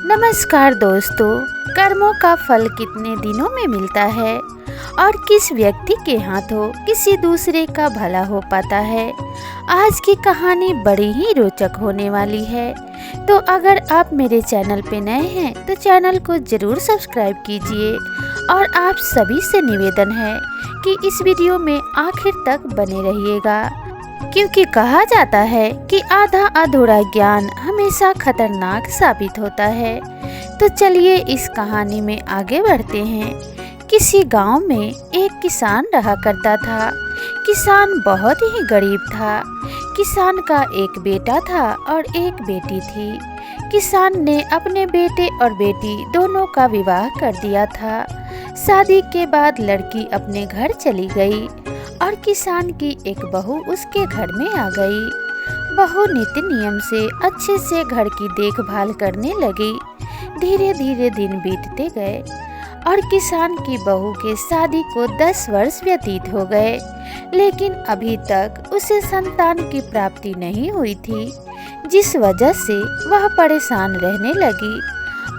नमस्कार दोस्तों। कर्मों का फल कितने दिनों में मिलता है और किस व्यक्ति के हाथों किसी दूसरे का भला हो पाता है। आज की कहानी बड़ी ही रोचक होने वाली है। तो अगर आप मेरे चैनल पे नए हैं तो चैनल को जरूर सब्सक्राइब कीजिए और आप सभी से निवेदन है कि इस वीडियो में आखिर तक बने रहिएगा, क्योंकि कहा जाता है कि आधा अधूरा ज्ञान हमेशा खतरनाक साबित होता है। तो चलिए इस कहानी में आगे बढ़ते हैं। किसी गांव में एक किसान रहा करता था। किसान बहुत ही गरीब था। किसान का एक बेटा था और एक बेटी थी। किसान ने अपने बेटे और बेटी दोनों का विवाह कर दिया था। शादी के बाद लड़की अपने घर चली गई और किसान की एक बहू उसके घर में आ गई। बहू नीति नियम से अच्छे से घर की देखभाल करने लगी। धीरे धीरे दिन बीतते गए और किसान की बहू के शादी को 10 वर्ष व्यतीत हो गए, लेकिन अभी तक उसे संतान की प्राप्ति नहीं हुई थी, जिस वजह से वह परेशान रहने लगी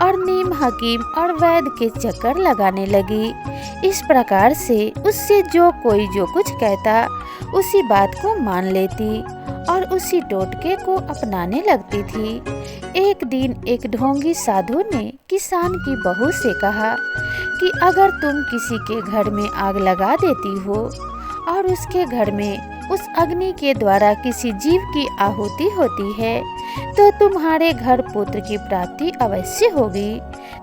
और नीम हकीम और वैद्य के चक्कर लगाने लगी। इस प्रकार से उससे जो कोई जो कुछ कहता उसी बात को मान लेती और उसी टोटके को अपनाने लगती थी। एक दिन एक ढोंगी साधु ने किसान की बहू से कहा कि अगर तुम किसी के घर में आग लगा देती हो और उसके घर में उस अग्नि के द्वारा किसी जीव की आहुति होती है तो तुम्हारे घर पुत्र की प्राप्ति अवश्य होगी।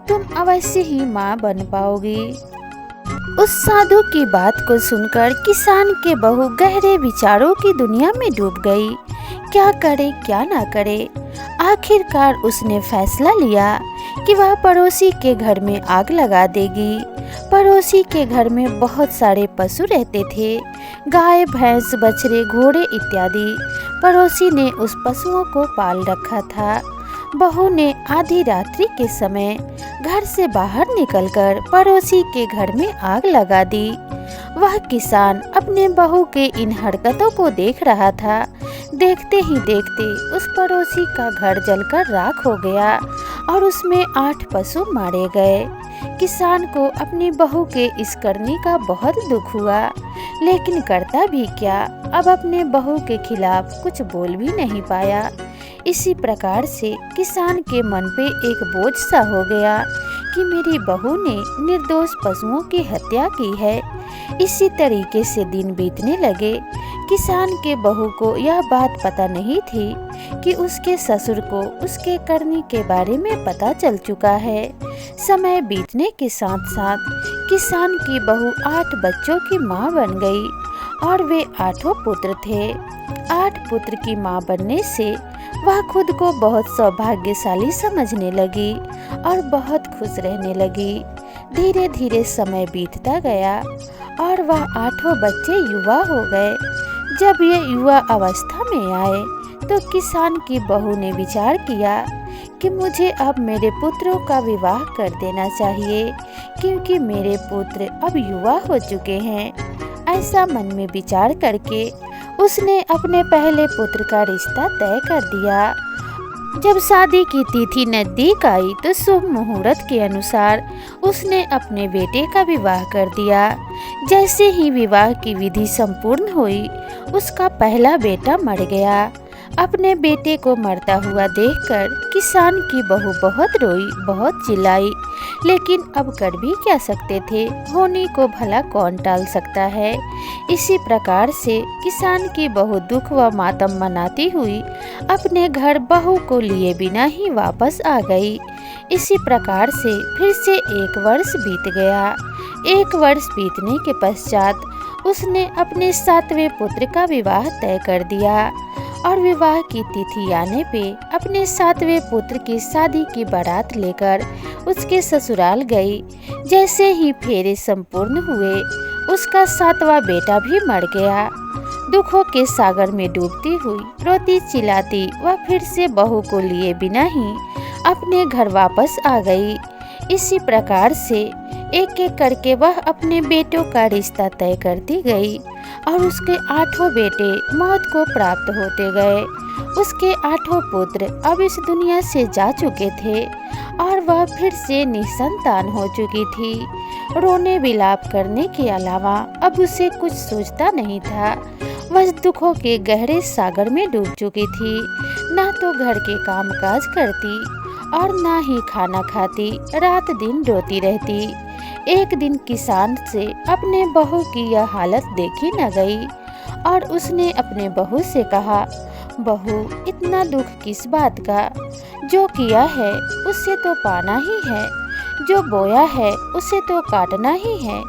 तुम अवश्य ही माँ बन पाओगी। उस साधु की बात को सुनकर किसान के बहू गहरे विचारों की दुनिया में डूब गई। क्या करे क्या ना करे। आखिरकार उसने फैसला लिया कि वह पड़ोसी के घर में आग लगा देगी। पड़ोसी के घर में बहुत सारे पशु रहते थे, गाय, भैंस, बछड़े, घोड़े इत्यादि। पड़ोसी ने उस पशुओं को पाल रखा था। बहू ने आधी रात्रि के समय घर से बाहर निकलकर पड़ोसी के घर में आग लगा दी। वह किसान अपने बहू के इन हरकतों को देख रहा था। देखते ही देखते उस पड़ोसी का घर जलकर राख हो गया और उसमें 8 पशु मारे गए। किसान को अपनी बहू के इस करने का बहुत दुख हुआ, लेकिन करता भी क्या। अब अपने बहू के खिलाफ कुछ बोल भी नहीं पाया। इसी प्रकार से किसान के मन पे एक बोझ सा हो गया कि मेरी बहू ने निर्दोष पशुओं की हत्या की है। इसी तरीके से दिन बीतने लगे। किसान के बहू को यह बात पता नहीं थी कि उसके ससुर को उसके करने के बारे में पता चल चुका है। समय बीतने के साथ साथ किसान की बहू 8 बच्चों की मां बन गई और वे 8 पुत्र थे। 8 पुत्र की मां बनने से वह खुद को बहुत सौभाग्यशाली समझने लगी और बहुत खुश रहने लगी। धीरे धीरे समय बीतता गया और वह 8 बच्चे युवा हो गए। जब ये युवा अवस्था में आए तो किसान की बहू ने विचार किया कि मुझे अब मेरे पुत्रों का विवाह कर देना चाहिए, क्योंकि मेरे पुत्र अब युवा हो चुके हैं। ऐसा मन में विचार करके उसने अपने पहले पुत्र का रिश्ता तय कर दिया। जब शादी की तिथि नजदीक आई तो शुभ मुहूर्त के अनुसार उसने अपने बेटे का विवाह कर दिया। जैसे ही विवाह की विधि संपूर्ण हुई, उसका पहला बेटा मर गया। अपने बेटे को मरता हुआ देखकर किसान की बहू बहुत रोई, बहुत चिल्लाई, लेकिन अब कर भी क्या सकते थे। होने को भला कौन टाल सकता है। इसी प्रकार से किसान की बहू दुख व मातम मनाती हुई अपने घर बहू को लिए बिना ही वापस आ गई। इसी प्रकार से फिर से 1 वर्ष बीत गया। 1 वर्ष बीतने के पश्चात उसने अपने 7वें पुत्र का विवाह तय कर दिया और विवाह की तिथि आने पे अपने 7वें पुत्र की शादी की बारात लेकर उसके ससुराल गई। जैसे ही फेरे संपूर्ण हुए, उसका 7वां बेटा भी मर गया। दुखों के सागर में डूबती हुई, रोती चिल्लाती वह फिर से बहू को लिए बिना ही अपने घर वापस आ गई। इसी प्रकार से एक एक करके वह अपने बेटों का रिश्ता तय करती गई और उसके 8 बेटे मौत को प्राप्त होते गए। उसके 8 पुत्र अब इस दुनिया से जा चुके थे और वह फिर से निसंतान हो चुकी थी। रोने विलाप करने के अलावा अब उसे कुछ सोचता नहीं था। वह दुखों के गहरे सागर में डूब चुकी थी। ना तो घर के कामकाज करती और ना ही खाना खाती, रात दिन रोती रहती। एक दिन किसान से अपने बहू की यह हालत देखी न गई और उसने अपने बहू से कहा, बहू, इतना दुख किस बात का? जो किया है उससे तो पाना ही है, जो बोया है उसे तो काटना ही है।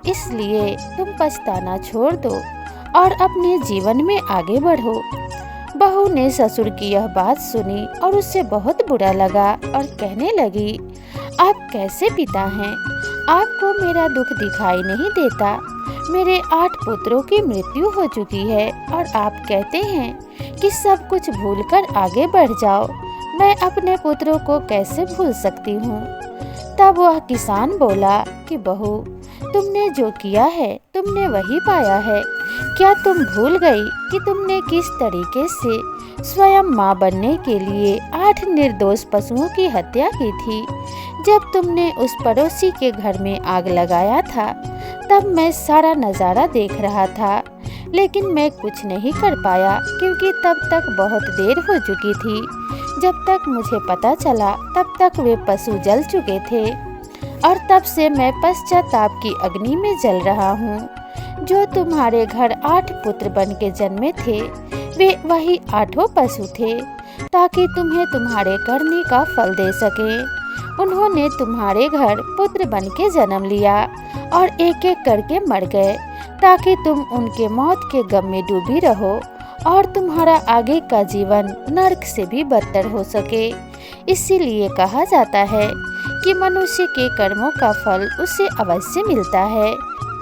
इसलिए तुम पछताना छोड़ दो और अपने जीवन में आगे बढ़ो। बहू ने ससुर की यह बात सुनी और उससे बहुत बुरा लगा और कहने लगी, आप कैसे पिता हैं? आपको मेरा दुख दिखाई नहीं देता? मेरे 8 पुत्रों की मृत्यु हो चुकी है और आप कहते हैं कि सब कुछ भूलकर आगे बढ़ जाओ। मैं अपने पुत्रों को कैसे भूल सकती हूँ? तब वह किसान बोला कि बहू, तुमने जो किया है तुमने वही पाया है। क्या तुम भूल गई कि तुमने किस तरीके से स्वयं माँ बनने के लिए 8 निर्दोष पशुओं की हत्या की थी? जब तुमने उस पड़ोसी के घर में आग लगाया था तब मैं सारा नज़ारा देख रहा था, लेकिन मैं कुछ नहीं कर पाया क्योंकि तब तक बहुत देर हो चुकी थी। जब तक मुझे पता चला तब तक वे पशु जल चुके थे और तब से मैं पश्चाताप की अग्नि में जल रहा हूँ। जो तुम्हारे घर 8 पुत्र बन के जन्मे थे वे वही 8 पशु थे, ताकि तुम्हें तुम्हारे करने का फल दे सके। उन्होंने तुम्हारे घर पुत्र बन के जन्म लिया और एक एक करके मर गए, ताकि तुम उनके मौत के गम में डूबी रहो और तुम्हारा आगे का जीवन नरक से भी बदतर हो सके। इसीलिए कहा जाता है कि मनुष्य के कर्मों का फल उसे अवश्य मिलता है।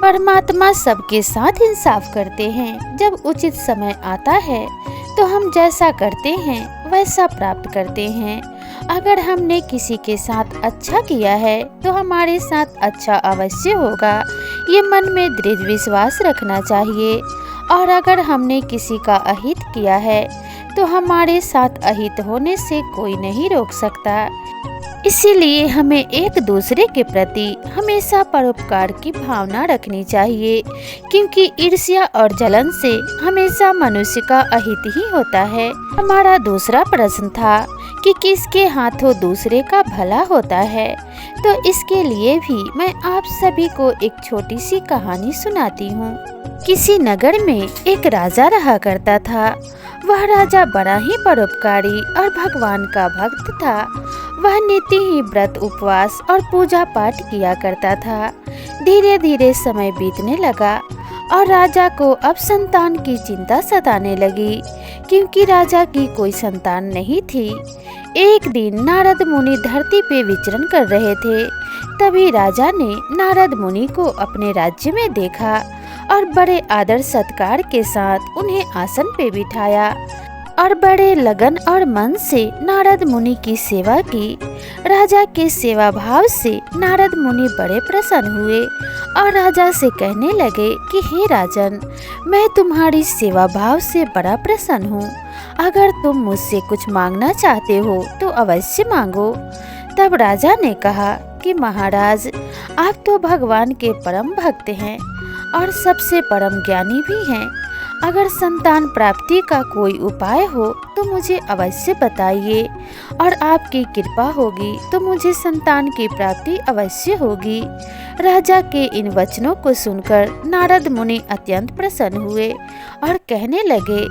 परमात्मा सबके साथ इंसाफ करते हैं। जब उचित समय आता है तो हम जैसा करते हैं वैसा प्राप्त करते हैं। अगर हमने किसी के साथ अच्छा किया है तो हमारे साथ अच्छा अवश्य होगा, ये मन में दृढ़ विश्वास रखना चाहिए। और अगर हमने किसी का अहित किया है तो हमारे साथ अहित होने से कोई नहीं रोक सकता। इसीलिए हमें एक दूसरे के प्रति हमेशा परोपकार की भावना रखनी चाहिए, क्योंकि ईर्ष्या और जलन से हमेशा मनुष्य का अहित ही होता है। हमारा दूसरा प्रश्न था कि किसके हाथों दूसरे का भला होता है, तो इसके लिए भी मैं आप सभी को एक छोटी सी कहानी सुनाती हूँ। किसी नगर में एक राजा रहा करता था। वह राजा बड़ा ही परोपकारी और भगवान का भक्त था। वह नित्य ही व्रत, उपवास और पूजा पाठ किया करता था। धीरे धीरे समय बीतने लगा और राजा को अब संतान की चिंता सताने लगी, क्योंकि राजा की कोई संतान नहीं थी। एक दिन नारद मुनि धरती पे विचरण कर रहे थे। तभी राजा ने नारद मुनि को अपने राज्य में देखा और बड़े आदर सत्कार के साथ उन्हें आसन पे बिठाया और बड़े लगन और मन से नारद मुनि की सेवा की। राजा के सेवा भाव से नारद मुनि बड़े प्रसन्न हुए और राजा से कहने लगे कि हे राजन, मैं तुम्हारी सेवा भाव से बड़ा प्रसन्न हूँ। अगर तुम मुझसे कुछ मांगना चाहते हो तो अवश्य मांगो। तब राजा ने कहा कि महाराज, आप तो भगवान के परम भक्त हैं और सबसे परम ज्ञानी भी हैं। अगर संतान प्राप्ति का कोई उपाय हो तो मुझे अवश्य बताइए, और आपकी कृपा होगी तो मुझे संतान की प्राप्ति अवश्य होगी। राजा के इन वचनों को सुनकर नारद मुनि अत्यंत प्रसन्न हुए और कहने लगे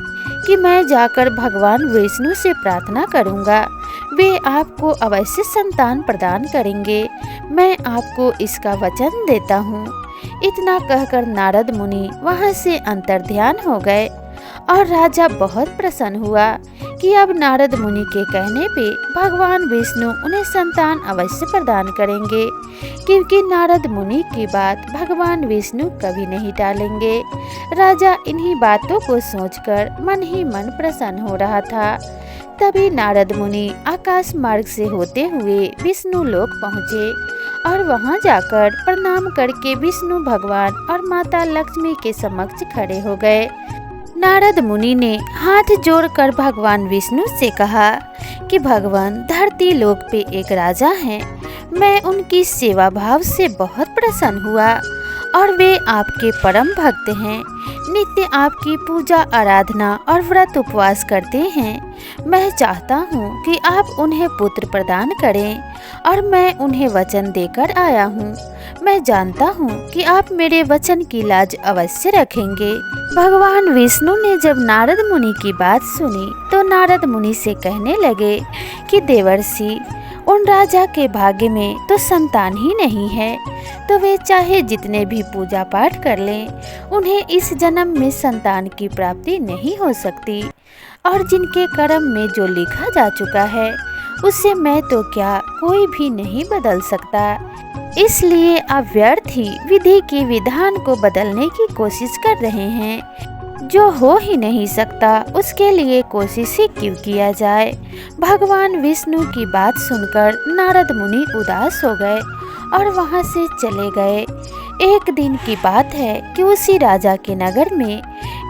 कि मैं जाकर भगवान विष्णु से प्रार्थना करूंगा, वे आपको अवश्य संतान प्रदान करेंगे। मैं आपको इसका वचन देता हूँ। इतना कहकर नारद मुनि वहां से अंतर्ध्यान हो गए और राजा बहुत प्रसन्न हुआ कि अब नारद मुनि के कहने पे भगवान विष्णु उन्हें संतान अवश्य प्रदान करेंगे, क्योंकि नारद मुनि की बात भगवान विष्णु कभी नहीं टालेंगे। राजा इन्हीं बातों को सोचकर मन ही मन प्रसन्न हो रहा था। तभी नारद मुनि आकाश मार्ग से होते हुए विष्णु लोक पहुँचे और वहां जाकर प्रणाम करके विष्णु भगवान और माता लक्ष्मी के समक्ष खड़े हो गए। नारद मुनि ने हाथ जोड़कर भगवान विष्णु से कहा कि भगवान धरती लोक पे एक राजा हैं। मैं उनकी सेवा भाव से बहुत प्रसन्न हुआ और वे आपके परम भक्त हैं। नित्य आपकी पूजा आराधना और व्रत उपवास करते हैं। मैं चाहता हूँ कि आप उन्हें पुत्र प्रदान करें और मैं उन्हें वचन देकर आया हूँ। मैं जानता हूँ कि आप मेरे वचन की लाज अवश्य रखेंगे। भगवान विष्णु ने जब नारद मुनि की बात सुनी तो नारद मुनि से कहने लगे कि देवर्षि, उन राजा के भाग्य में तो संतान ही नहीं है, तो वे चाहे जितने भी पूजा पाठ कर लें, उन्हें इस जन्म में संतान की प्राप्ति नहीं हो सकती। और जिनके कर्म में जो लिखा जा चुका है उसे मैं तो क्या कोई भी नहीं बदल सकता। इसलिए आप व्यर्थ ही विधि के विधान को बदलने की कोशिश कर रहे हैं। जो हो ही नहीं सकता उसके लिए कोशिश ही क्यों किया जाए। भगवान विष्णु की बात सुनकर नारद मुनि उदास हो गए और वहां से चले गए। एक दिन की बात है कि उसी राजा के नगर में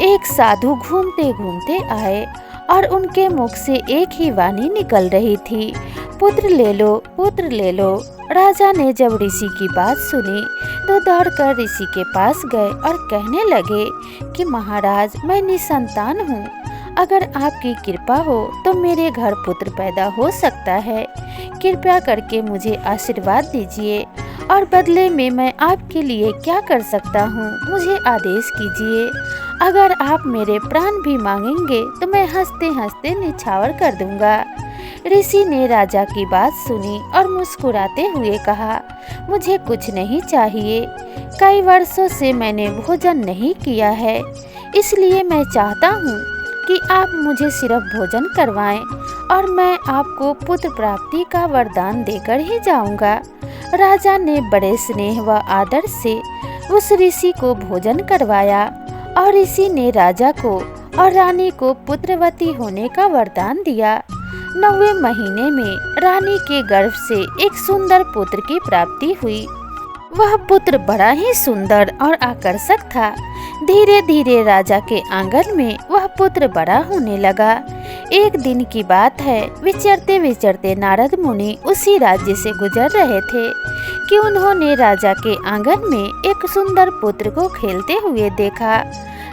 एक साधु घूमते घूमते आए और उनके मुख से एक ही वाणी निकल रही थी, पुत्र ले लो, पुत्र ले लो। राजा ने जब ऋषि की बात सुनी तो दौड़कर ऋषि के पास गए और कहने लगे कि महाराज, मैं निसंतान हूँ। अगर आपकी कृपा हो तो मेरे घर पुत्र पैदा हो सकता है। कृपया करके मुझे आशीर्वाद दीजिए और बदले में मैं आपके लिए क्या कर सकता हूँ, मुझे आदेश कीजिए। अगर आप मेरे प्राण भी मांगेंगे तो मैं हंसते हंसते निछावर कर दूंगा। ऋषि ने राजा की बात सुनी और मुस्कुराते हुए कहा, मुझे कुछ नहीं चाहिए। कई वर्षों से मैंने भोजन नहीं किया है, इसलिए मैं चाहता हूँ कि आप मुझे सिर्फ भोजन करवाएं और मैं आपको पुत्र प्राप्ति का वरदान देकर ही जाऊंगा। राजा ने बड़े स्नेह व आदर से उस ऋषि को भोजन करवाया और ऋषि ने राजा को और रानी को पुत्रवती होने का वरदान दिया। 9वें महीने में रानी के गर्भ से एक सुंदर पुत्र की प्राप्ति हुई। वह पुत्र बड़ा ही सुंदर और आकर्षक था। धीरे धीरे राजा के आंगन में वह पुत्र बड़ा होने लगा। एक दिन की बात है, विचरते विचरते नारद मुनि उसी राज्य से गुजर रहे थे कि उन्होंने राजा के आंगन में एक सुंदर पुत्र को खेलते हुए देखा।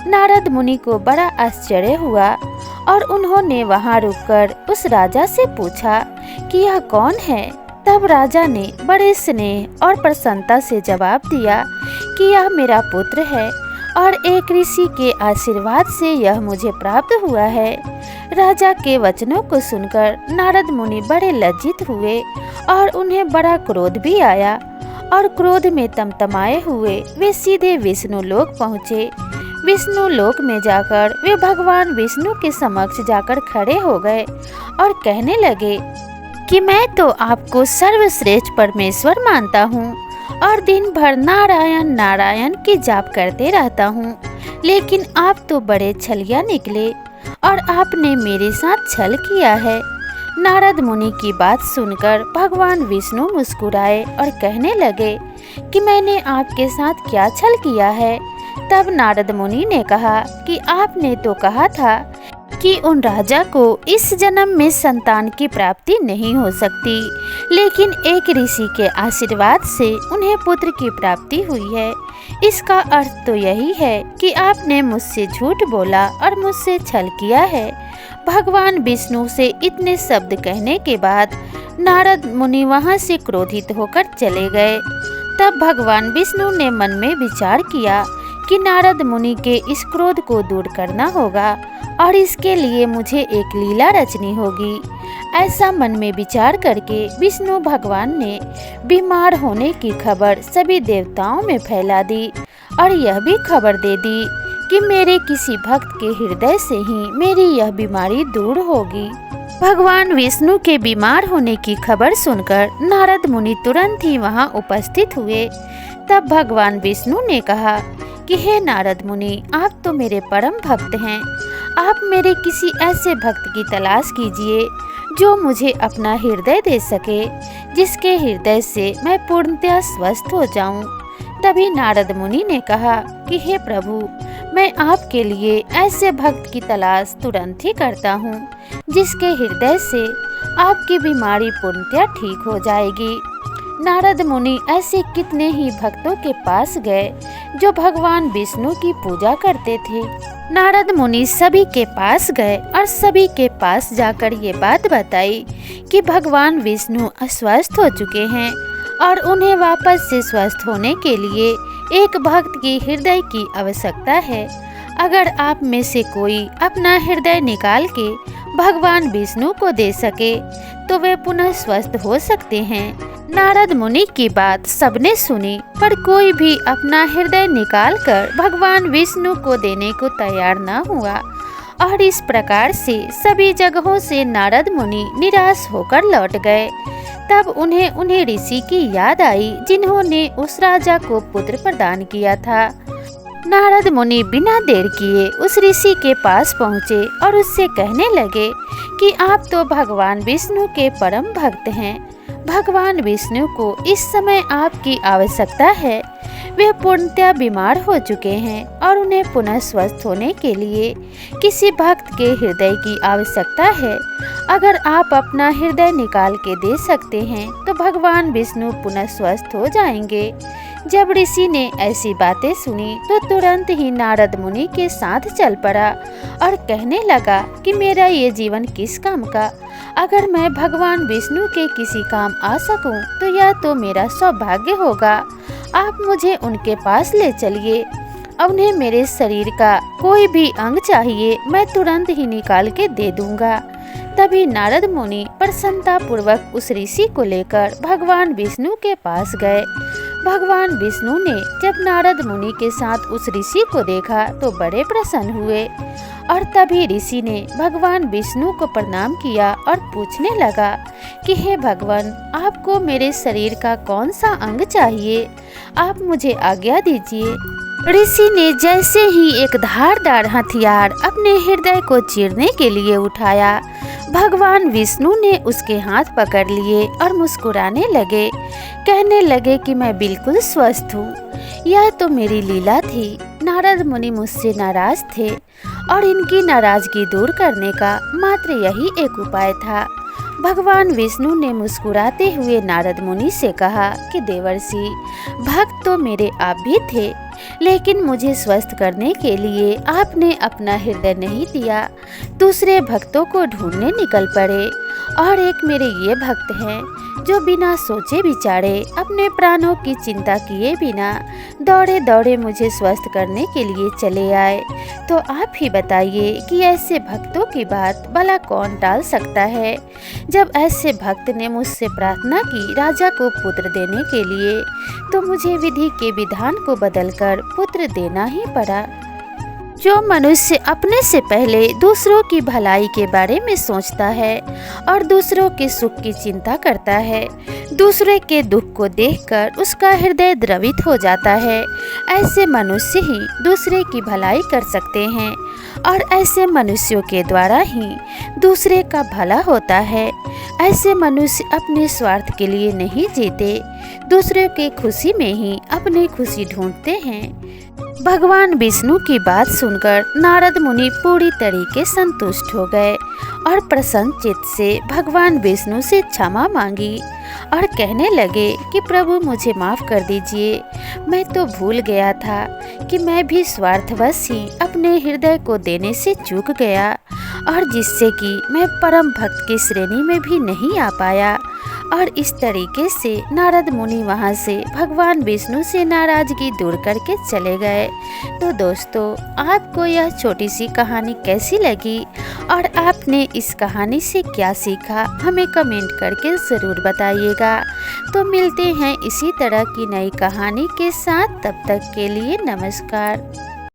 नारद मुनि को बड़ा आश्चर्य हुआ और उन्होंने वहां रुककर उस राजा से पूछा कि यह कौन है। तब राजा ने बड़े स्नेह और प्रसन्नता से जवाब दिया कि यह मेरा पुत्र है और एक ऋषि के आशीर्वाद से यह मुझे प्राप्त हुआ है। राजा के वचनों को सुनकर नारद मुनि बड़े लज्जित हुए और उन्हें बड़ा क्रोध भी आया और क्रोध में तमतमाए हुए वे सीधे विष्णु लोक पहुँचे। विष्णु लोक में जाकर वे भगवान विष्णु के समक्ष जाकर खड़े हो गए और कहने लगे कि मैं तो आपको सर्वश्रेष्ठ परमेश्वर मानता हूँ और दिन भर नारायण नारायण की जाप करते रहता हूँ, लेकिन आप तो बड़े छलिया निकले और आपने मेरे साथ छल किया है। नारद मुनि की बात सुनकर भगवान विष्णु मुस्कुराए और कहने लगे कि मैंने आपके साथ क्या छल किया है। तब नारद मुनि ने कहा कि आपने तो कहा था कि उन राजा को इस जन्म में संतान की प्राप्ति नहीं हो सकती, लेकिन एक ऋषि के आशीर्वाद से उन्हें पुत्र की प्राप्ति हुई है। इसका अर्थ तो यही है कि आपने मुझसे झूठ बोला और मुझसे छल किया है। भगवान विष्णु से इतने शब्द कहने के बाद नारद मुनि वहां से क्रोधित होकर चले गए। तब भगवान विष्णु ने मन में विचार किया कि नारद मुनि के इस क्रोध को दूर करना होगा और इसके लिए मुझे एक लीला रचनी होगी। ऐसा मन में विचार करके विष्णु भगवान ने बीमार होने की खबर सभी देवताओं में फैला दी और यह भी खबर दे दी कि मेरे किसी भक्त के हृदय से ही मेरी यह बीमारी दूर होगी। भगवान विष्णु के बीमार होने की खबर सुनकर नारद मुनि तुरंत ही वहां उपस्थित हुए। तब भगवान विष्णु ने कहा कि हे नारद मुनि, आप तो मेरे परम भक्त हैं। आप मेरे किसी ऐसे भक्त की तलाश कीजिए जो मुझे अपना हृदय दे सके, जिसके हृदय से मैं पूर्णतः स्वस्थ हो जाऊं। तभी नारद मुनि ने कहा कि हे प्रभु, मैं आपके लिए ऐसे भक्त की तलाश तुरंत ही करता हूँ, जिसके हृदय से आपकी बीमारी पूर्णतः ठीक हो जाएगी। नारद मुनि ऐसे कितने ही भक्तों के पास गए जो भगवान विष्णु की पूजा करते थे। नारद मुनि सभी के पास गए और सभी के पास जाकर ये बात बताई कि भगवान विष्णु अस्वस्थ हो चुके हैं और उन्हें वापस से स्वस्थ होने के लिए एक भक्त की हृदय की आवश्यकता है। अगर आप में से कोई अपना हृदय निकाल के भगवान विष्णु को दे सके तो वे पुनः स्वस्थ हो सकते हैं। नारद मुनि की बात सबने सुनी, पर कोई भी अपना हृदय निकालकर भगवान विष्णु को देने को तैयार न हुआ और इस प्रकार से सभी जगहों से नारद मुनि निराश होकर लौट गए। तब उन्हें ऋषि की याद आई जिन्होंने उस राजा को पुत्र प्रदान किया था। नारद मुनि बिना देर किए उस ऋषि के पास पहुँचे और उससे कहने लगे कि आप तो भगवान विष्णु के परम भक्त हैं। भगवान विष्णु को इस समय आपकी आवश्यकता है। वे पूर्णतः बीमार हो चुके हैं और उन्हें पुनः स्वस्थ होने के लिए किसी भक्त के हृदय की आवश्यकता है। अगर आप अपना हृदय निकाल के दे सकते हैं तो भगवान विष्णु पुनः स्वस्थ हो जाएंगे। जब ऋषि ने ऐसी बातें सुनी तो तुरंत ही नारद मुनि के साथ चल पड़ा और कहने लगा कि मेरा ये जीवन किस काम का। अगर मैं भगवान विष्णु के किसी काम आ सकूं तो यह तो मेरा सौभाग्य होगा। आप मुझे उनके पास ले चलिए। उन्हें मेरे शरीर का कोई भी अंग चाहिए, मैं तुरंत ही निकाल के दे दूंगा। तभी नारद मुनि प्रसन्नता पूर्वक उस ऋषि को लेकर भगवान विष्णु के पास गए। भगवान विष्णु ने जब नारद मुनि के साथ उस ऋषि को देखा तो बड़े प्रसन्न हुए और तभी ऋषि ने भगवान विष्णु को प्रणाम किया और पूछने लगा कि हे भगवान, आपको मेरे शरीर का कौन सा अंग चाहिए? आप मुझे आज्ञा दीजिए। ऋषि ने जैसे ही एक धारदार हथियार अपने हृदय को चीरने के लिए उठाया, भगवान विष्णु ने उसके हाथ पकड़ लिए और मुस्कुराने लगे, कहने लगे कि मैं बिल्कुल स्वस्थ हूँ। यह तो मेरी लीला थी। नारद मुनि मुझसे नाराज थे और इनकी नाराजगी दूर करने का मात्र यही एक उपाय था। भगवान विष्णु ने मुस्कुराते हुए नारद मुनि से कहा कि देवर्षि, भक्त तो मेरे आप भी थे, लेकिन मुझे स्वस्थ करने के लिए आपने अपना हृदय नहीं दिया। दूसरे भक्तों को ढूंढने निकल पड़े और एक मेरे ये भक्त हैं जो बिना सोचे विचारे अपने प्राणों की चिंता किए बिना दौड़े दौड़े मुझे स्वस्थ करने के लिए चले आए। तो आप ही बताइए कि ऐसे भक्तों की बात भला कौन टाल सकता है? जब ऐसे भक्त ने मुझसे प्रार्थना की राजा को पुत्र देने के लिए, तो मुझे विधि के विधान को बदलकर पुत्र देना ही पड़ा। जो मनुष्य अपने से पहले दूसरों की भलाई के बारे में सोचता है और दूसरों के सुख की चिंता करता है, दूसरे के दुख को देखकर उसका हृदय द्रवित हो जाता है, ऐसे मनुष्य ही दूसरे की भलाई कर सकते हैं और ऐसे मनुष्यों के द्वारा ही दूसरे का भला होता है। ऐसे मनुष्य अपने स्वार्थ के लिए नहीं जीते, दूसरों के खुशी में ही अपनी खुशी ढूंढते हैं। भगवान विष्णु की बात सुनकर नारद मुनि पूरी तरीके संतुष्ट हो गए और प्रसन्न चित्त से भगवान विष्णु से क्षमा मांगी और कहने लगे कि प्रभु, मुझे माफ़ कर दीजिए। मैं तो भूल गया था कि मैं भी स्वार्थवश ही अपने हृदय को देने से चूक गया और जिससे कि मैं परम भक्त की श्रेणी में भी नहीं आ पाया। और इस तरीके से नारद मुनि वहाँ से भगवान विष्णु से नाराजगी दूर करके चले गए। तो दोस्तों, आपको यह छोटी सी कहानी कैसी लगी और आपने इस कहानी से क्या सीखा, हमें कमेंट करके ज़रूर बताइएगा। तो मिलते हैं इसी तरह की नई कहानी के साथ, तब तक के लिए नमस्कार।